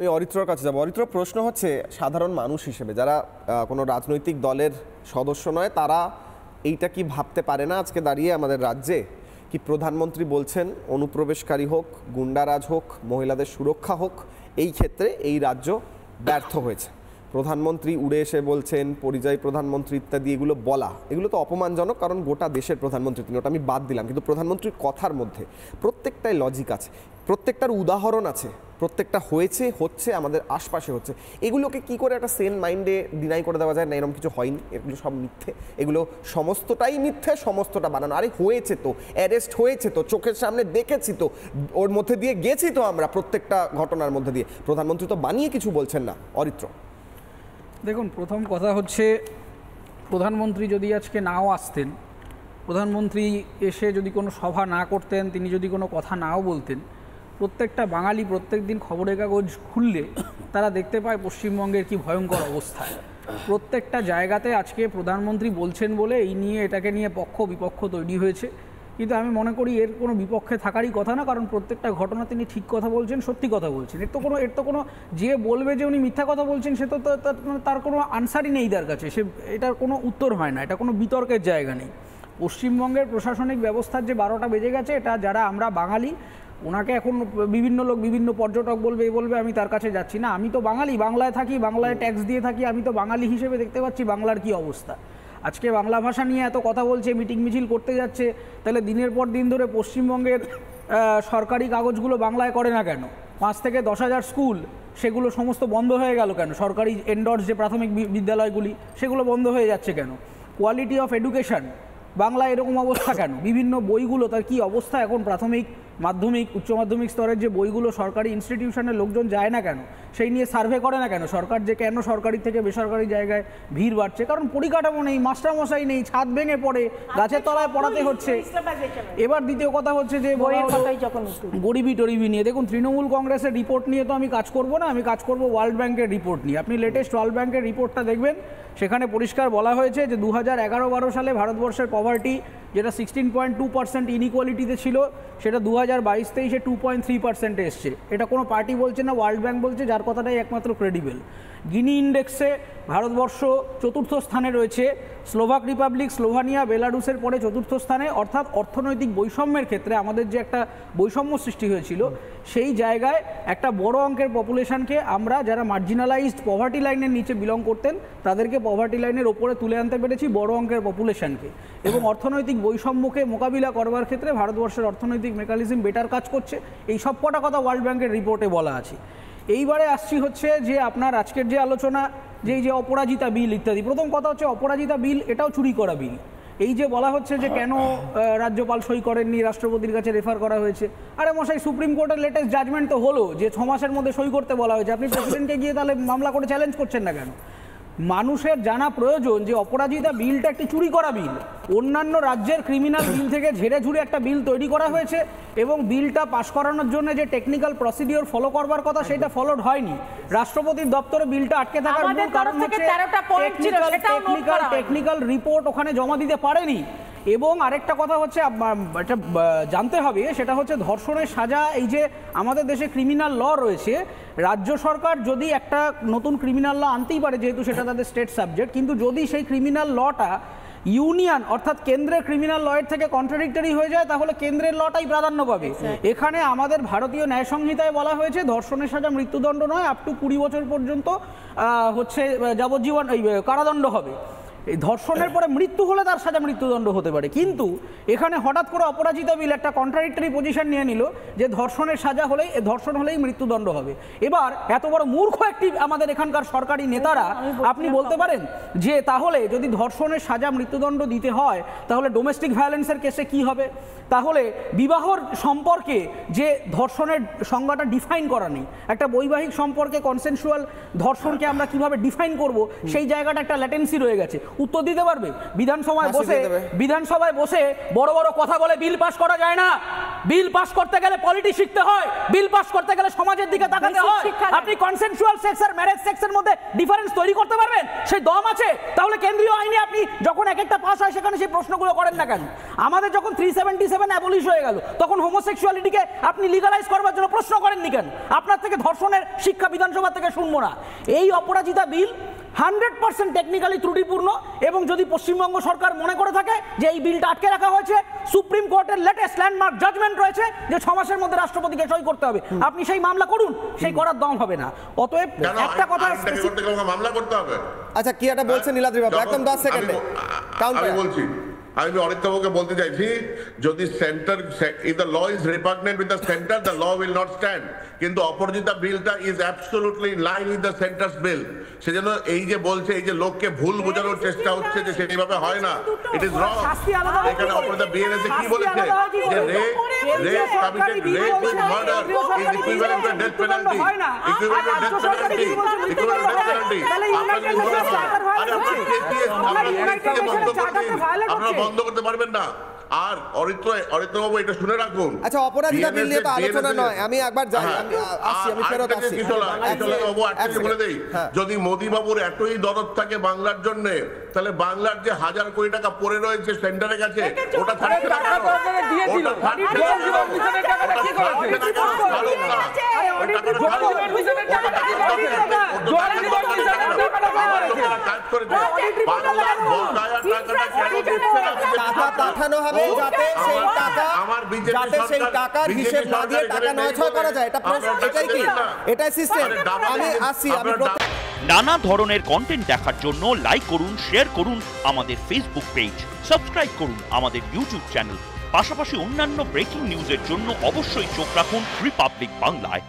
এই অরিত্রর কাছে যাবো। অরিত্র, প্রশ্ন হচ্ছে সাধারণ মানুষ হিসেবে যারা কোনো রাজনৈতিক দলের সদস্য নয়, তারা এইটা কি ভাবতে পারে না আজকে দাঁড়িয়ে আমাদের রাজ্যে কি প্রধানমন্ত্রী বলছেন অনুপ্রবেশকারী হোক, গুন্ডারাজ হোক, মহিলাদের সুরক্ষা হোক, এই ক্ষেত্রে এই রাজ্য ব্যর্থ হয়েছে। প্রধানমন্ত্রী উড়ে এসে বলছেন পরিযায়ী প্রধানমন্ত্রী ইত্যাদি, এগুলো তো অপমানজনক, কারণ গোটা দেশের প্রধানমন্ত্রী তিনি, ওটা আমি বাদ দিলাম। কিন্তু প্রধানমন্ত্রীর কথার মধ্যে প্রত্যেকটাই লজিক আছে, প্রত্যেকটার উদাহরণ আছে, প্রত্যেকটা হয়েছে, হচ্ছে, আমাদের আশপাশে হচ্ছে। এগুলোকে কি করে একটা সেন মাইন্ডে ডিনাই করে দেওয়া যায় না এরকম কিছু হয়নি, এগুলো সব মিথ্যে, এগুলো সমস্তটাই মিথ্যে, সমস্তটা বানানো। আরে হয়েছে তো, অ্যারেস্ট হয়েছে তো, চোখের সামনে দেখেছি তো, ওর মধ্যে দিয়ে গেছি তো আমরা, প্রত্যেকটা ঘটনার মধ্যে দিয়ে। প্রধানমন্ত্রী তো বানিয়ে কিছু বলছেন না। অরিত্র, দেখুন, প্রথম কথা হচ্ছে প্রধানমন্ত্রী যদি আজকে নাও আসতেন, প্রধানমন্ত্রী এসে যদি কোনো সভা না করতেন, তিনি যদি কোনো কথা নাও বলতেন, প্রত্যেকটা বাঙালি প্রত্যেক দিন খবরের কাগজ খুললে তারা দেখতে পায় পশ্চিমবঙ্গের কি ভয়ঙ্কর অবস্থা। প্রত্যেকটা জায়গাতে আজকে প্রধানমন্ত্রী বলছেন বলে এই নিয়ে এটাকে নিয়ে পক্ষ বিপক্ষ তৈরি হয়েছে। কিন্তু আমি মনে করি এর কোনো বিপক্ষে থাকারই কথা না, কারণ প্রত্যেকটা ঘটনা তিনি ঠিক কথা বলছেন, সত্যি কথা বলছেন। এর তো কোনো যে বলবে যে উনি মিথ্যা কথা বলছেন সে তো তার কোনো আনসারই নেই তার কাছে, এটার কোনো উত্তর হয় না, এটা কোনো বিতর্কের জায়গা নেই। পশ্চিমবঙ্গের প্রশাসনিক ব্যবস্থার যে 12টা বেজে গেছে, এটা যারা আমরা বাঙালি, ওনাকে এখন বিভিন্ন লোক বিভিন্ন পর্যটক বলবে, আমি তার কাছে যাচ্ছি না, আমি তো বাঙালি, বাংলায় থাকি, বাংলায় ট্যাক্স দিয়ে থাকি, আমি তো বাঙালি হিসেবে দেখতে পাচ্ছি বাংলার কি অবস্থা। আজকে বাংলা ভাষা নিয়ে এত কথা বলছে, মিটিং মিছিল করতে যাচ্ছে, তাহলে দিনের পর দিন ধরে পশ্চিমবঙ্গের সরকারি কাগজগুলো বাংলায় করে না কেন? 5 থেকে 10,000 স্কুল, সেগুলো সমস্ত বন্ধ হয়ে গেল কেন? সরকারি এন্ডোর্স যে প্রাথমিক বিদ্যালয়গুলি, সেগুলো বন্ধ হয়ে যাচ্ছে কেন? কোয়ালিটি অফ এডুকেশন বাংলায় এরকম অবস্থা কেন? বিভিন্ন বইগুলো তার কি অবস্থা এখন? প্রাথমিক, মাধ্যমিক, উচ্চ মাধ্যমিক স্তরের যে বইগুলো সরকারি ইনস্টিটিউশনের লোকজন যায় না কেন? সেই নিয়ে সার্ভে করে না কেন সরকার, যে কেন সরকারি থেকে বেসরকারি জায়গায় ভিড় বাড়ছে? কারণ পরিকাঠামো নেই, মাস্টারমশাই নেই, ছাদ ভেঙে পড়ে, গাছের তলায় পড়াতে হচ্ছে। এবার দ্বিতীয় কথা হচ্ছে যে গরিবি টরিবি নিয়ে, দেখুন, তৃণমূল কংগ্রেসের রিপোর্ট নিয়ে তো আমি কাজ করব না, আমি কাজ করব ওয়ার্ল্ড ব্যাংকের রিপোর্ট নিয়ে। আপনি লেটেস্ট ওয়ার্ল্ড ব্যাংকের রিপোর্টটা দেখবেন, সেখানে পরিষ্কার বলা হয়েছে যে 2011-12 সালে ভারতবর্ষের পভার্টি যেটা 16.2% ইনইকুয়ালিটিতে ছিল, সেটা 2022-23-এ 2.3% এসছে। এটা কোনো পার্টি বলছে না, ওয়ার্ল্ড ব্যাংক বলছে, যার কথাটাই একমাত্র ক্রেডিবল। গিনি ইন্ডেক্সে ভারতবর্ষ 4র্থ স্থানে রয়েছে, স্লোভাক রিপাবলিক, স্লোভানিয়া, বেলারুসের পরে 4র্থ স্থানে। অর্থাৎ অর্থনৈতিক বৈষম্যের ক্ষেত্রে আমাদের যে একটা বৈষম্য সৃষ্টি হয়েছিল, সেই জায়গায় একটা বড় অঙ্কের পপুলেশনকে আমরা, যারা মার্জিনালাইজড পভার্টি লাইনের নিচে বিলং করতেন, তাদেরকে পভার্টি লাইনের ওপরে তুলে আনতে পেরেছি, বড় অঙ্কের পপুলেশনকে। এবং অর্থনৈতিক বৈষম্যকে মোকাবিলা করবার ক্ষেত্রে ভারতবর্ষের অর্থনৈতিক মেকানিজম বেটার কাজ করছে। এই সব কটা কথা ওয়ার্ল্ড ব্যাংকের রিপোর্টে বলা আছে। এইবারে আসছি হচ্ছে যে আপনার আজকের যে আলোচনা, যে এই যে অপরাজিতা বিল ইত্যাদি, প্রথম কথা হচ্ছে অপরাজিতা বিল এটাও চুরি করা বিল। এই যে বলা হচ্ছে যে কেন রাজ্যপাল সই করেননি, রাষ্ট্রপতির কাছে রেফার করা হয়েছে। আরে মশাই, সুপ্রিম কোর্টের লেটেস্ট জাজমেন্ট তো হলো যে 6 মাসের মধ্যে সই করতে বলা হয়েছে, আপনি প্রেসিডেন্টকে গিয়ে তাহলে মামলা করে চ্যালেঞ্জ করছেন না কেন? মানুষের জানা প্রয়োজন যে অপরাজিতা বিলটা একটি চুরি করা বিল। অন্যান্য রাজ্যের ক্রিমিনাল বিল থেকে ঝেড়ে ঝুড়ে একটা বিল তৈরি করা হয়েছে, এবং বিলটা পাশ করানোর জন্য যে টেকনিক্যাল প্রসিডিওর ফলো করবার কথা, সেটা ফলোড হয়নি। রাষ্ট্রপতির দপ্তরে বিলটা আটকে থাকার মূল কারণ হচ্ছে টেকনিক্যাল রিপোর্ট ওখানে জমা দিতে পারেনি। এবং আরেকটা কথা হচ্ছে এটা জানতে হবে, সেটা হচ্ছে ধর্ষণের সাজা। এই যে আমাদের দেশে ক্রিমিনাল ল রয়েছে, রাজ্য সরকার যদি একটা নতুন ক্রিমিনাল ল আনতেই পারে, যেহেতু সেটা তাদের স্টেট সাবজেক্ট, কিন্তু যদি সেই ক্রিমিনাল লটা ইউনিয়ন অর্থাৎ কেন্দ্রের ক্রিমিনাল লয়ের থেকে কন্ট্রাডিক্টরি হয়ে যায়, তাহলে কেন্দ্রের লটাই প্রাধান্য পাবে। এখানে আমাদের ভারতীয় ন্যায় সংহিতায় বলা হয়েছে ধর্ষণের সাজা মৃত্যুদণ্ড নয়, আপ টু 20 বছর পর্যন্ত হচ্ছে যাবজ্জীবন কারাদণ্ড হবে। এই ধর্ষণের পরে মৃত্যু হলে তার সাজা মৃত্যুদণ্ড হতে পারে। কিন্তু এখানে হঠাৎ করে অপরাজিতা বিল একটা কন্ট্রাডিক্টরি পজিশন নিয়ে নিল যে ধর্ষণের সাজা হলেই, ধর্ষণ হলেই মৃত্যুদণ্ড হবে। এবার এত বড় মূর্খ একটি আমাদের এখানকার সরকারি নেতারা, আপনি বলতে পারেন যে তাহলে যদি ধর্ষণের সাজা মৃত্যুদণ্ড দিতে হয়, তাহলে ডোমেস্টিক ভায়োলেন্সের কেসে কি হবে? তাহলে বিবাহর সম্পর্কে যে ধর্ষণের সংজ্ঞাটা ডিফাইন করা নেই, একটা বৈবাহিক সম্পর্কে কনসেনসুয়াল ধর্ষণকে আমরা কিভাবে ডিফাইন করব, সেই জায়গাটা একটা ল্যাটেন্সি রয়ে গেছে। উত্তর দিতে পারবে? বিধানসভায় ফাঁসি বসে বড় বড় কথা বলে বিল পাস করা যায় না। বিল পাস করতে গেলে পলিটিক্স শিখতে হয়, বিল পাস করতে গেলে সমাজের দিকে তাকাতে হয়। আপনি কনসেনসুয়াল সেক্স আর ম্যারেজ সেক্সের মধ্যে ডিফারেন্স তৈরি করতে পারবেন? সেই দম আছে? তাহলে কেন্দ্রীয় আইনে আপনি যখন এক একটা পাস হয় সেখানে সেই প্রশ্নগুলো করেন না কেন? আমাদের যখন 377 অ্যাবলিশ হয়ে গেল তখন হোমোসেক্সুয়ালিটিকে আপনি লিগালাইজ করবার জন্য প্রশ্ন করেননি কেন? আপনার থেকে ধর্ষণের শিক্ষা বিধানসভা থেকে শুনবো না। এই অপরাজিতা বিল 100% টেকনিক্যালি ত্রুটিপূর্ণ, এবং যদি পশ্চিমবঙ্গ সরকার মনে করে থাকে যে এই বিলটা আটকে রাখা হয়েছে, সুপ্রিম কোর্টের লেটেস্ট ল্যান্ডমার্ক জাজমেন্ট রয়েছে যে 6 মাসের মধ্যে রাষ্ট্রপতিকে সই করতে হবে, আপনি সেই মামলা করুন, সেই করার দম হবে না। অতএব একটা কথা মামলা করতে হবে। আচ্ছা, কি এটা বলছেন নীলাদ্রি বাবু, একদম 10 সেকেন্ডে আমি বলছি, আমি অরিত্রবাবুকে বলতে চাইছি, যদি centre, if the law is repugnant with the center, the law will not stand. কিন্তু অপরাজিতা বিলটা is absolutely in line with the center's bill. সেজন্য এই যে বলছে, এই যে লোককে ভুল বোঝানোর চেষ্টা হচ্ছে যে সেইভাবে হয় না, it is wrong. এখানে অপরাজিতা বিএনএসএ কি বলেছে যে rape committed, rape with murder is equivalent to death penalty. Equivalent to death penalty. Equivalent to death penalty. আপনাদের মনে হয় আরে আপনারা কেপিএস আপনারা বন্ধ করতে পারবেন না। আর অরিত্রবাবু এটা শুনে রাখুন। আচ্ছা, অপরাজিতা বিল নিয়ে তো আলোচনা নয়, আমি একবার যাই, আমি আসছি, আমি ফেরত আসছি। বাবু একটা বলে দেই, যদি মোদি বাবুর এতই দরদ থাকে বাংলার জন্য, তাহলে বাংলার যে 1000 কোটি টাকা পড়ে রয়েছে সেন্টারের কাছে, ওটা থাকছে না কেন? ওটা থাকছে না কেন? টাকা পাঠানো হবে যাতে সেই টাকার হিসেব না দিয়ে টাকা নয়ছয় করা যায়, এটা এটাই কি, এটাই সিস্টেম। আমি আসছি, আমি নানা ধরনের কন্টেন্ট দেখার জন্য লাইক করুন, শেয়ার করুন আমাদের ফেসবুক পেজ, সাবস্ক্রাইব করুন আমাদের ইউটিউব চ্যানেল। পাশাপাশি অন্যান্য ব্রেকিং নিউজের জন্য অবশ্যই চোখ রাখুন রিপাবলিক বাংলায়।